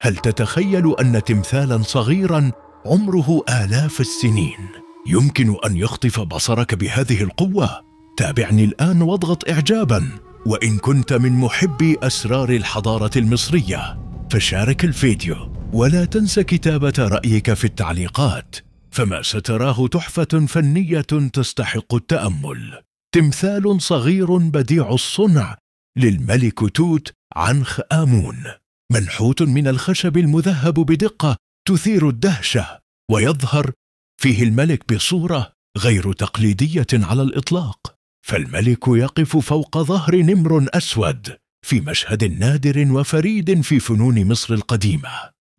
هل تتخيل أن تمثالا صغيرا عمره آلاف السنين يمكن أن يخطف بصرك بهذه القوة؟ تابعني الآن واضغط إعجابا، وإن كنت من محبي أسرار الحضارة المصرية فشارك الفيديو ولا تنس كتابة رأيك في التعليقات، فما ستراه تحفة فنية تستحق التأمل. تمثال صغير بديع الصنع للملك توت عنخ آمون، منحوت من الخشب المذهب بدقة تثير الدهشة، ويظهر فيه الملك بصورة غير تقليدية على الإطلاق. فالملك يقف فوق ظهر نمر أسود في مشهد نادر وفريد في فنون مصر القديمة.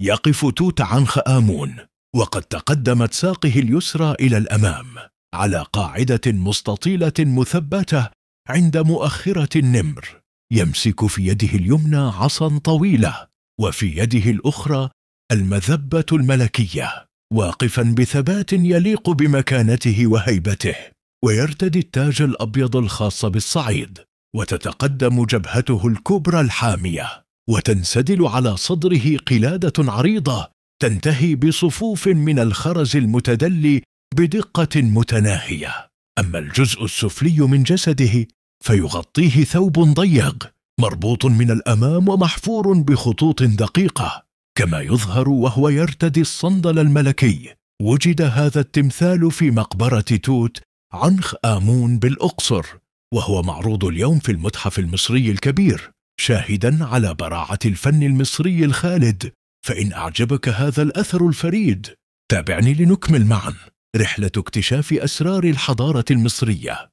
يقف توت عنخ آمون وقد تقدمت ساقه اليسرى إلى الأمام على قاعدة مستطيلة مثبتة عند مؤخرة النمر، يمسك في يده اليمنى عصا طويلة وفي يده الأخرى المذبة الملكية، واقفا بثبات يليق بمكانته وهيبته، ويرتدي التاج الأبيض الخاص بالصعيد، وتتقدم جبهته الكبرى الحامية، وتنسدل على صدره قلادة عريضة تنتهي بصفوف من الخرز المتدلي بدقة متناهية. أما الجزء السفلي من جسده فيغطيه ثوب ضيق مربوط من الأمام ومحفور بخطوط دقيقة، كما يظهر وهو يرتدي الصندل الملكي. وجد هذا التمثال في مقبرة توت عنخ آمون بالأقصر، وهو معروض اليوم في المتحف المصري الكبير، شاهدا على براعة الفن المصري الخالد. فإن أعجبك هذا الأثر الفريد تابعني لنكمل معا رحلة اكتشاف أسرار الحضارة المصرية.